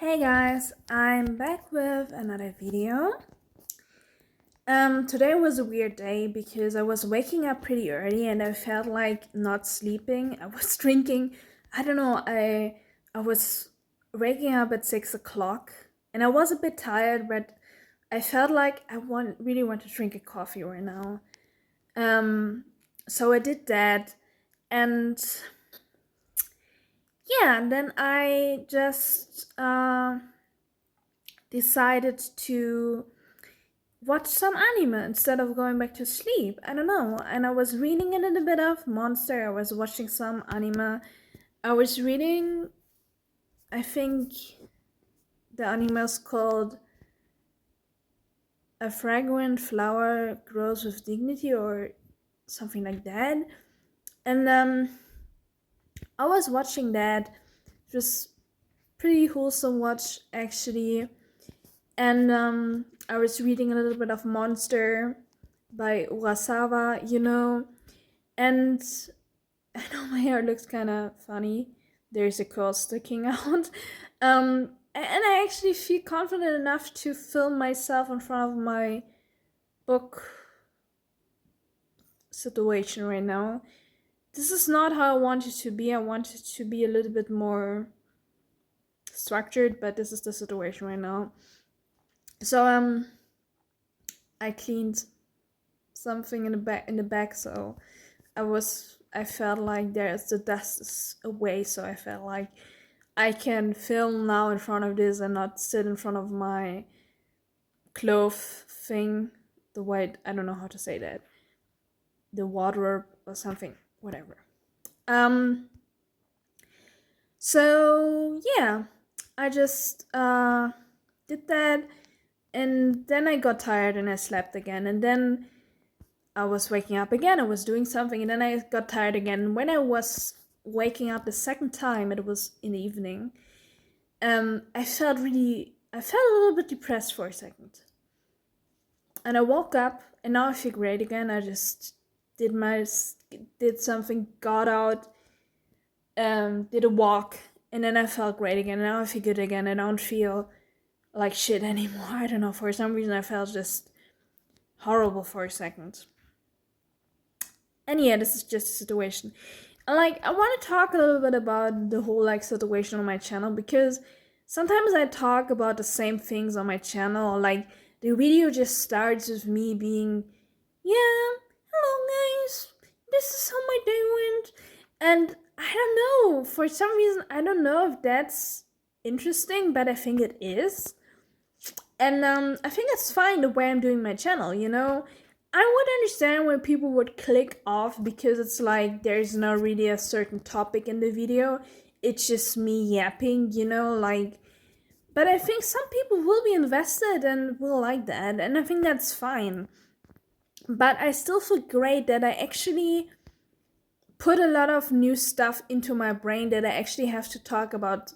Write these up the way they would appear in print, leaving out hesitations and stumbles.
Hey guys, I'm back with another video. Today was a weird day because I was waking up pretty early and I felt like not sleeping. I was drinking, I don't know, I was waking up at 6 o'clock and I was a bit tired, but I felt like really want to drink a coffee right now. So I did that, and yeah, and then I just decided to watch some anime instead of going back to sleep. I don't know. And I was reading a little bit of Monster. I was watching some anime. I was reading, I think the anime is called A Fragrant Flower Grows with Dignity or something like that. And I was watching that. It was pretty wholesome watch actually. And I was reading a little bit of Monster by Urasawa. And I know my hair looks kind of funny. There's a curl sticking out. And I actually feel confident enough to film myself in front of my book situation right now. This is not how I want it to be. I want it to be a little bit more structured, but this is the situation right now. So I cleaned something in the back, so I felt like the dust is away, so I felt like I can film now in front of this and not sit in front of my clothes thing, the white, I don't know how to say that, the wardrobe or something, whatever. So yeah, I just did that, and then I got tired and I slept again, and then I was waking up again, I was doing something, and then I got tired again. When I was waking up the second time, it was in the evening. I felt a little bit depressed for a second. And I woke up, and now I feel great again. I just did something, got out, did a walk, and then I felt great again. And now I feel good again. I don't feel like shit anymore. I don't know, for some reason I felt just horrible for a second. And yeah, this is just a situation. And I want to talk a little bit about the whole situation on my channel, because sometimes I talk about the same things on my channel. The video just starts with me being, yeah, hello guys, this is how my day went. And I don't know, for some reason, I don't know if that's interesting, but I think it is. And I think it's fine the way I'm doing my channel. I would understand when people would click off because it's like there's not really a certain topic in the video. It's just me yapping. But I think some people will be invested and will like that, and I think that's fine. But I still feel great that I actually put a lot of new stuff into my brain, that I actually have to talk about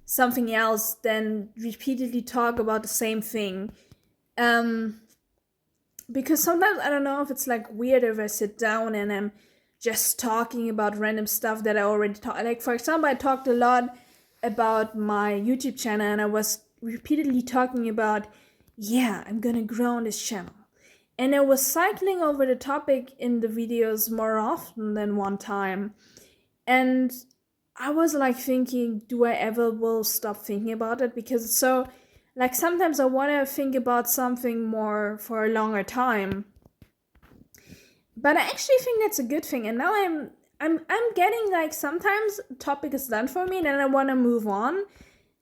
something else than repeatedly talk about the same thing. Because sometimes I don't know if it's weird if I sit down and I'm just talking about random stuff that I already talked. Like, for example, I talked a lot about my YouTube channel, and I was repeatedly talking about, yeah, I'm gonna grow on this channel. And I was cycling over the topic in the videos more often than one time. And I was thinking, do I ever will stop thinking about it? Because it's so, sometimes I want to think about something more for a longer time. But I actually think that's a good thing. And now I'm getting sometimes a topic is done for me and then I want to move on.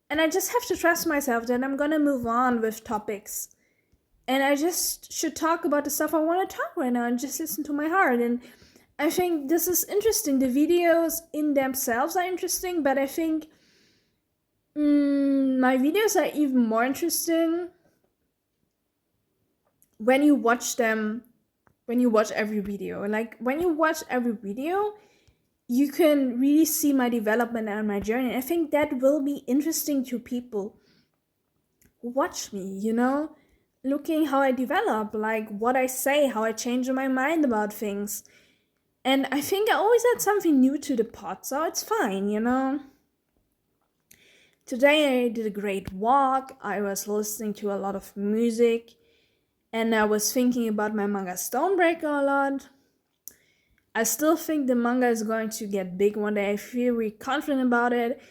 And I just have to trust myself that I'm going to move on with topics. And I just should talk about the stuff I want to talk right now and just listen to my heart. And I think this is interesting. The videos in themselves are interesting, but I think my videos are even more interesting when you watch them, when you watch every video. When you watch every video, you can really see my development and my journey. I think that will be interesting to people who watch me, looking how I develop, what I say, how I change my mind about things. And I think I always add something new to the pot, so it's fine. Today I did a great walk. I was listening to a lot of music, and I was thinking about my manga Stonebreaker a lot. I still think the manga is going to get big one day. I feel really confident about it.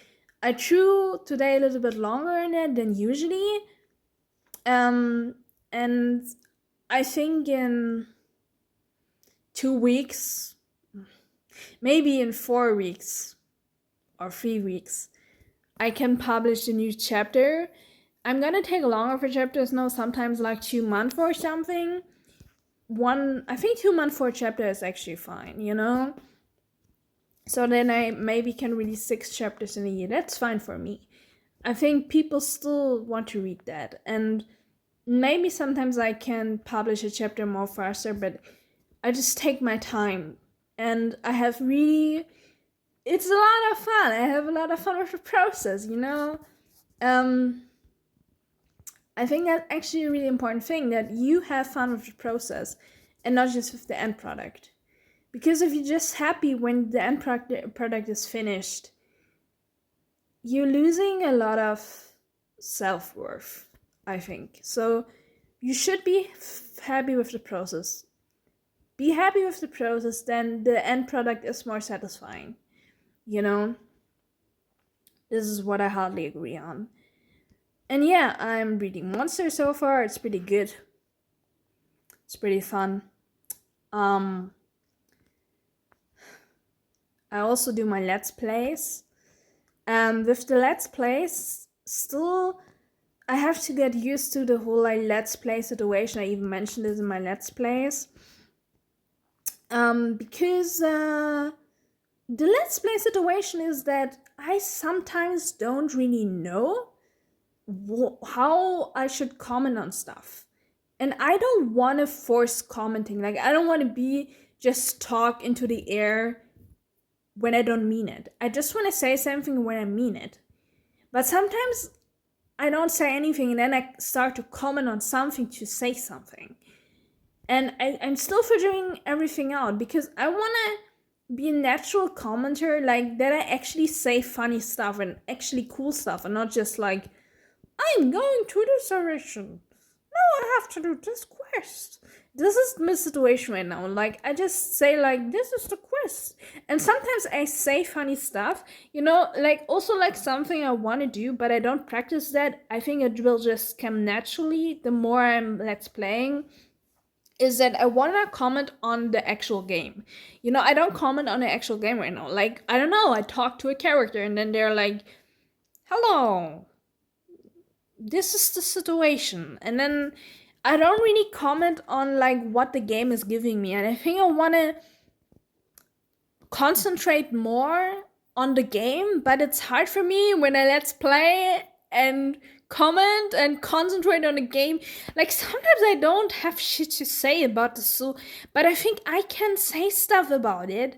I drew today a little bit longer in it than usually. And I think in 2 weeks, maybe in 4 weeks or 3 weeks, I can publish a new chapter. I'm gonna take longer for chapters now, sometimes like 2 months or something. I think 2 months for a chapter is actually fine, So then I maybe can release 6 chapters in a year. That's fine for me. I think people still want to read that. And maybe sometimes I can publish a chapter more faster, but I just take my time. And I have really, it's a lot of fun. I have a lot of fun with the process, I think that's actually a really important thing, that you have fun with the process and not just with the end product. Because if you're just happy when the end product is finished, you're losing a lot of self-worth, I think. So you should be happy with the process. Be happy with the process, then the end product is more satisfying. This is what I hardly agree on. And yeah, I'm reading Monster so far. It's pretty good. It's pretty fun. I also do my Let's Plays. With the Let's Plays, still, I have to get used to the whole Let's Play situation. I even mentioned it in my Let's Plays. Because the Let's Play situation is that I sometimes don't really know how I should comment on stuff. And I don't want to force commenting. I don't want to be just talk into the air when I don't mean it. I just want to say something when I mean it. But sometimes I don't say anything and then I start to comment on something to say something. And I'm still figuring everything out because I want to be a natural commenter, that I actually say funny stuff and actually cool stuff and not just I'm going to this direction. Now I have to do this quest. This is my situation right now. I just say this is the quest. And sometimes I say funny stuff, also something I want to do, but I don't practice that. I think it will just come naturally the more I'm Let's Playing. Is that I want to comment on the actual game. I don't comment on the actual game right now. I don't know, I talk to a character and then they're like, hello, this is the situation. And then I don't really comment on what the game is giving me. And I think I want to concentrate more on the game, but it's hard for me when I Let's Play and comment and concentrate on the game. Sometimes I don't have shit to say about the Zoo, but I think I can say stuff about it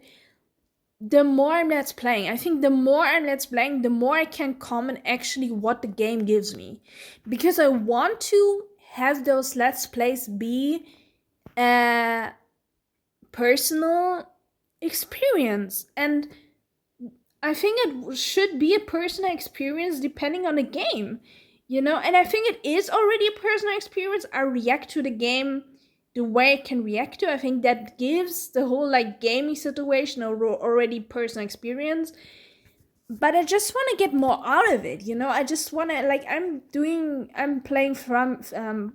the more I'm Let's Playing. I think the more I'm Let's Playing, the more I can comment actually what the game gives me. Because I want to have those Let's Plays be a personal experience. And I think it should be a personal experience depending on the game. And I think it is already a personal experience. I react to the game the way I can react to. I think that gives the whole gaming situation already personal experience. But I just want to get more out of it. I just want to I'm playing from Fire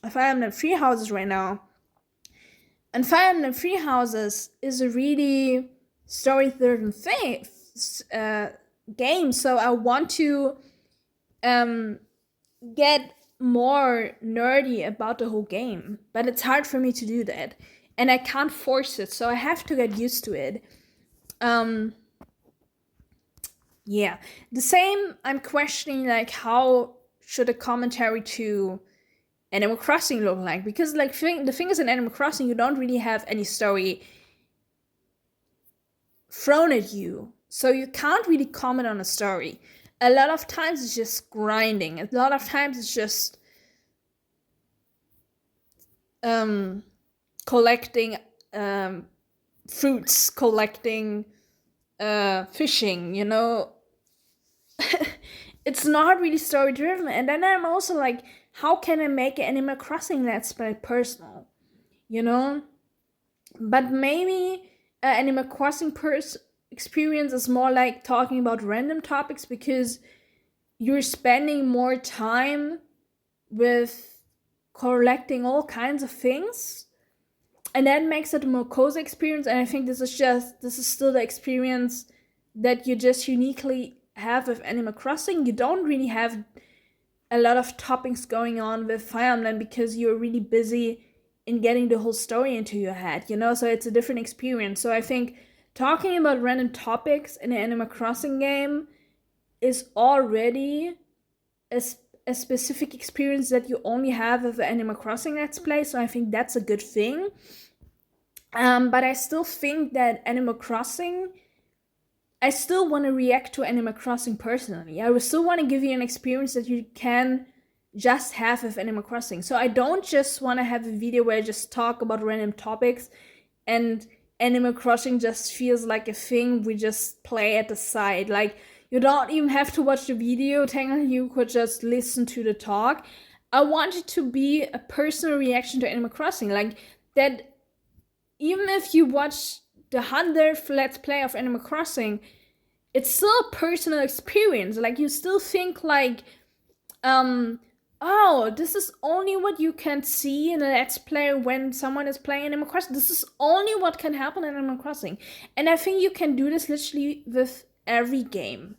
Emblem Three Houses right now. And Fire Emblem Three Houses is a really story-driven game, so I want to get more nerdy about the whole game, but it's hard for me to do that, and I can't force it, so I have to get used to it. Yeah, the same. I'm questioning how should a commentary to Animal Crossing look like, because the thing is, in Animal Crossing you don't really have any story thrown at you, so you can't really comment on a story. A lot of times it's just grinding. A lot of times it's just collecting fruits, collecting fishing, it's not really story driven. And then I'm also like, how can I make an Animal Crossing Let's Play personal? You know? But maybe Animal Crossing experience is more like talking about random topics, because you're spending more time with collecting all kinds of things, and that makes it a more cozy experience. And I think this is still the experience that you just uniquely have with Animal Crossing. You don't really have a lot of topics going on with Fire Emblem because you're really busy in getting the whole story into your head, so it's a different experience. So I think talking about random topics in an Animal Crossing game is already a specific experience that you only have with the Animal Crossing Let's Play. So I think that's a good thing. But I still think that I still want to react to Animal Crossing personally. I would still want to give you an experience that you can just have with Animal Crossing. So I don't just want to have a video where I just talk about random topics and Animal Crossing just feels like a thing we just play at the side. Like, you don't even have to watch the video, technically you could just listen to the talk. I want it to be a personal reaction to Animal Crossing. Like, that even if you watch the 100th Let's Play of Animal Crossing, it's still a personal experience. Like, you still think like, oh, this is only what you can see in a Let's Play when someone is playing Animal Crossing. This is only what can happen in Animal Crossing. And I think you can do this literally with every game.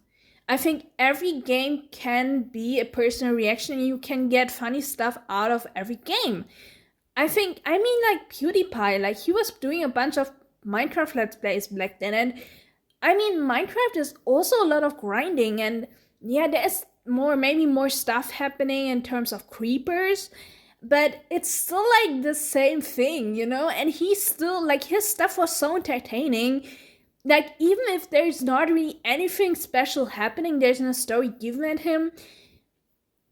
I think every game can be a personal reaction, and you can get funny stuff out of every game. Like PewDiePie, like, he was doing a bunch of Minecraft Let's Plays back then, and I mean, Minecraft is also a lot of grinding, and yeah, there's maybe more stuff happening in terms of creepers, but it's still like the same thing, and he's still like, his stuff was so entertaining. Like, even if there's not really anything special happening, there's no story given at him,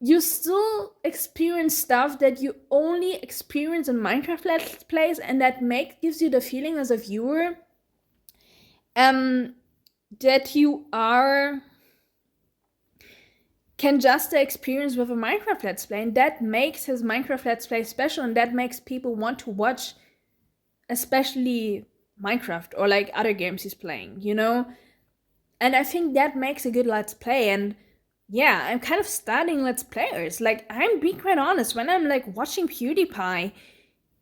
you still experience stuff that you only experience in Minecraft Let's Plays, and that gives you the feeling as a viewer that you can just experience with a Minecraft Let's Play, and that makes his Minecraft Let's Play special, and that makes people want to watch especially Minecraft or like other games he's playing, And I think that makes a good Let's Play. And yeah, I'm kind of studying Let's Players. Like, I'm being quite honest, when I'm like watching PewDiePie,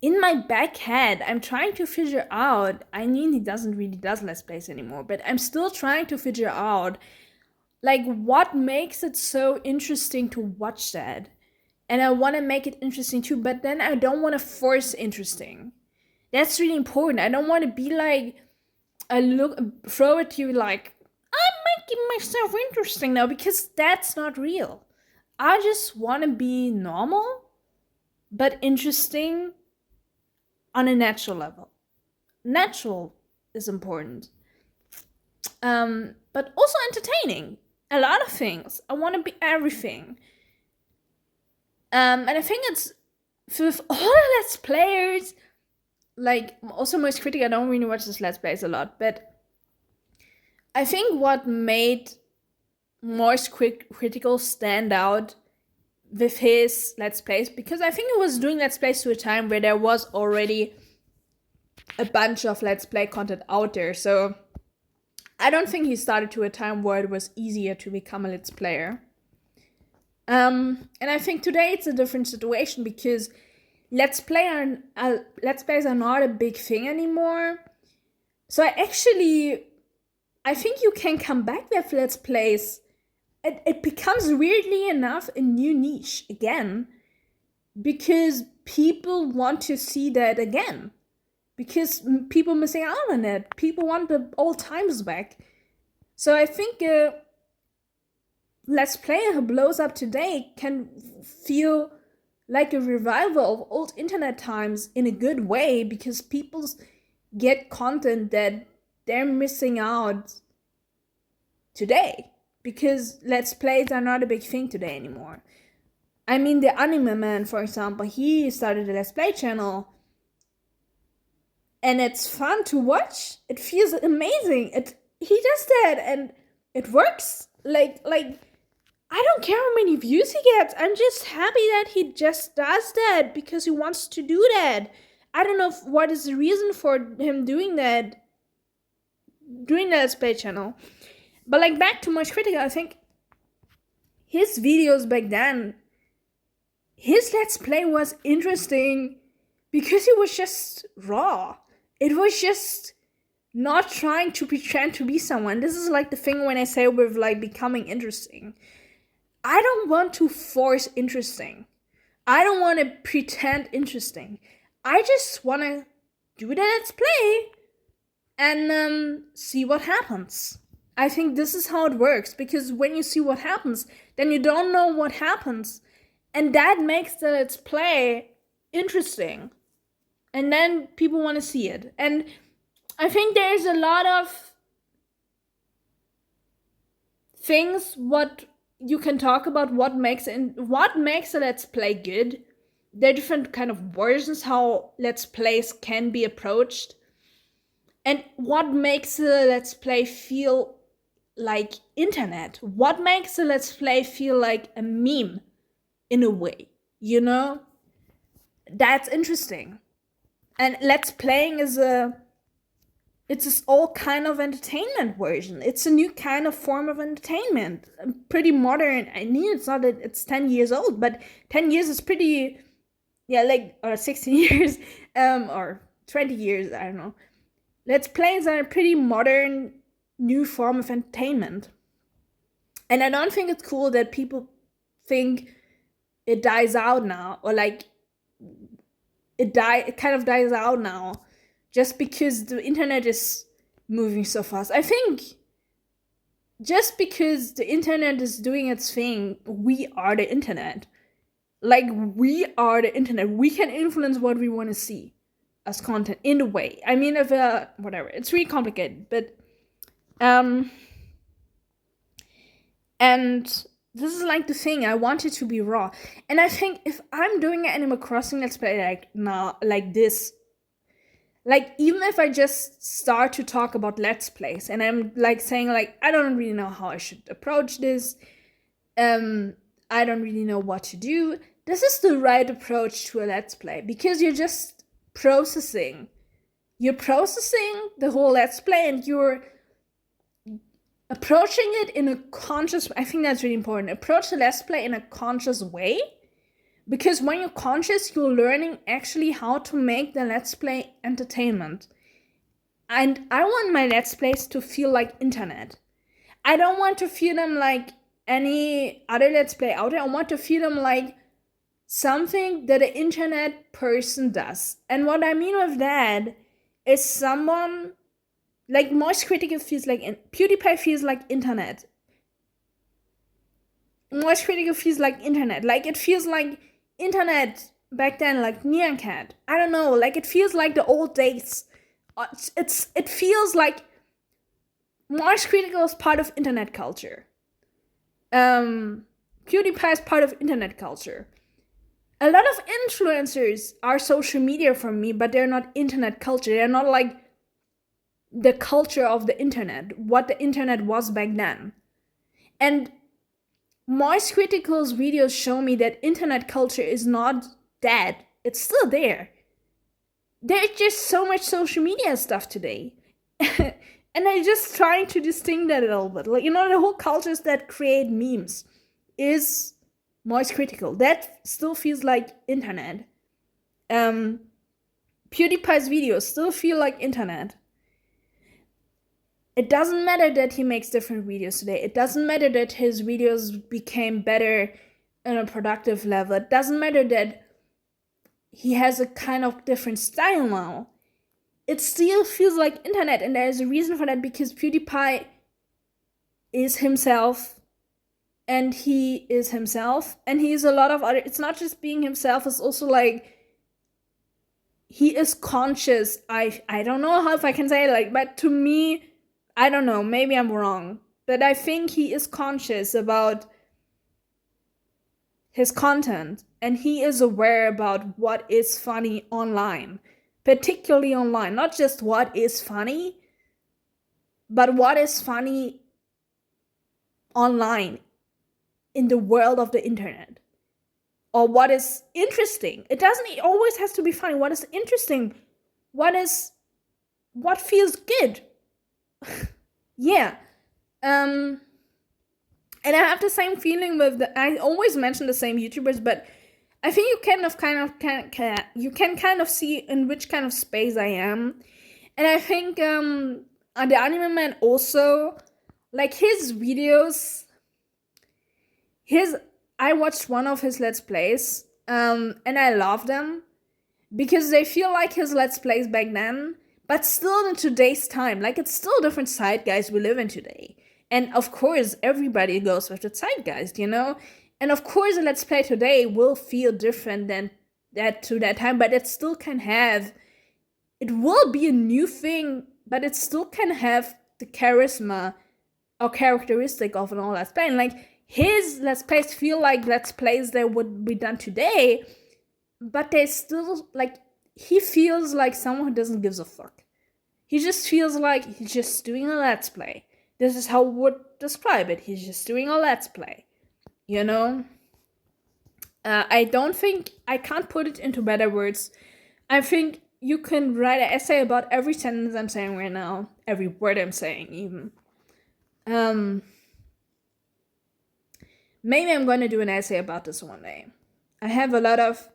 in my back head, I'm trying to figure out, I mean, he doesn't really does Let's Plays anymore, but I'm still trying to figure out, like, what makes it so interesting to watch that. And I want to make it interesting too, but then I don't want to force interesting. That's really important. I don't want to be like, throw it to you like, I'm making myself interesting now, because that's not real. I just want to be normal, but interesting on a natural level. Natural is important. But also entertaining. A lot of things. I want to be everything. And I think it's, with all the Let's Players, like, also Moist Critic, I don't really watch this Let's Plays a lot, but I think what made Moist Critical stand out with his Let's Plays, because I think he was doing Let's Plays to a time where there was already a bunch of Let's Play content out there, so I don't think he started to a time where it was easier to become a Let's Player. And I think today it's a different situation, because Let's Plays are not a big thing anymore. So I think you can come back with Let's Plays. It becomes, weirdly enough, a new niche again, because people want to see that again. Because people are missing out on it. People want the old times back. So I think Let's Player who blows up today can feel like a revival of old internet times in a good way, because people get content that they're missing out today, because Let's Plays are not a big thing today anymore. I mean, the Anime Man, for example, he started a Let's Play channel, and it's fun to watch. It feels amazing. He does that, and it works. Like I I don't care how many views he gets. I'm just happy that he just does that because he wants to do that. I don't know what is the reason for him doing that Let's Play channel. But like back to Moist Critical, I think his videos back then, his Let's Play was interesting because it was just raw. It was just not trying to pretend to be someone. This is like the thing when I say with like becoming interesting. I don't want to force interesting. I don't want to pretend interesting. I just want to do the Let's Play and see what happens. I think this is how it works, because when you see what happens, then you don't know what happens. And that makes the Let's Play interesting. And then people want to see it. And I think there's a lot of things what you can talk about what makes a Let's Play good. There are different kind of versions how Let's Plays can be approached. And what makes a Let's Play feel like internet? What makes a Let's Play feel like a meme in a way, you know? That's interesting. And Let's Playing is it's all kind of entertainment version. It's a new kind of form of entertainment. Pretty modern. I mean, it's not that it's 10 years old, but 10 years is pretty, yeah, like, or 16 years, or 20 years, I don't know. Let's Plays are a pretty modern, new form of entertainment. And I don't think it's cool that people think it dies out now, or like, it kind of dies out now. Just because the internet is moving so fast. I think just because the internet is doing its thing, we are the internet. Like, we are the internet. We can influence what we want to see as content in a way. I mean, if whatever, it's really complicated, but and this is like the thing. I want it to be raw, and I think if I'm doing an Animal Crossing Let's Play like now, like this. Like, even if I just start to talk about Let's Plays and I'm like saying like, I don't really know how I should approach this. I don't really know what to do. This is the right approach to a Let's Play, because you're just processing. You're processing the whole Let's Play and you're approaching it in a conscious, I think that's really important. Approach the Let's Play in a conscious way. Because when you're conscious, you're learning actually how to make the Let's Play entertainment. And I want my Let's Plays to feel like internet. I don't want to feel them like any other Let's Play out there. I want to feel them like something that an internet person does. And what I mean with that is someone like Moist Critical feels like, PewDiePie feels like internet. Moist Critical feels like internet. Like, it feels like internet back then, like Nyan Cat. I don't know, like, it feels like the old days. It feels like Moist Critical is part of internet culture. PewDiePie is part of internet culture. A lot of influencers are social media for me, but they're not internet culture. They're not like the culture of the internet, what the internet was back then. And Moist Critical's videos show me that internet culture is not dead. It's still there. There's just so much social media stuff today. And I'm just trying to distinct that a little bit. Like, you know, the whole cultures that create memes is Moist Critical. That still feels like internet. PewDiePie's videos still feel like internet. It doesn't matter that he makes different videos today. It doesn't matter that his videos became better on a productive level. It doesn't matter that he has a kind of different style now. It still feels like internet, and there's a reason for that, because PewDiePie is himself, and he is himself, and he is a lot of other. It's not just being himself, it's also like he is conscious. I don't know how, if I can say it, like, but to me, I don't know, maybe I'm wrong, but I think he is conscious about his content, and he is aware about what is funny online, particularly online. Not just what is funny, but what is funny online. in the world of the internet, or what is interesting. It doesn't always has to be funny. What is interesting? What feels good? Yeah. And I have the same feeling with I always mention the same YouTubers, but I think you you can kind of see in which kind of space I am. And I think the Anime Man also, like his videos, I watched one of his Let's Plays, and I love them because they feel like his Let's Plays back then, but still in today's time. Like, it's still a different zeitgeist we live in today. And of course, everybody goes with the zeitgeist, you know? And of course, a Let's Play today will feel different than that to that time, but it still can have, it will be a new thing, but it still can have the charisma or characteristic of an old Let's Play. And like, his Let's Plays feel like Let's Plays that would be done today, but they still, like, he feels like someone who doesn't give a fuck. He just feels like he's just doing a Let's Play. This is how I would describe it. He's just doing a Let's Play. You know? I don't think, I can't put it into better words. I think you can write an essay about every sentence I'm saying right now. Every word I'm saying, even. Maybe I'm going to do an essay about this one day. I have a lot of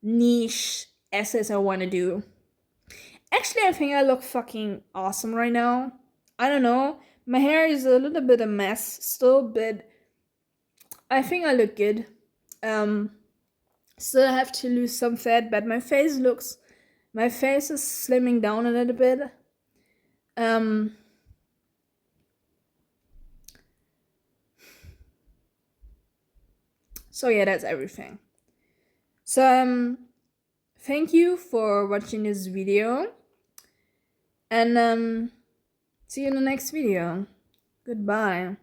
niche essays I want to do. Actually, I think I look fucking awesome right now. I don't know. My hair is a little bit a mess still, but I think I look good. Still have to lose some fat, but my face is slimming down a little bit. So yeah, that's everything. So thank you for watching this video, and see you in the next video. Goodbye.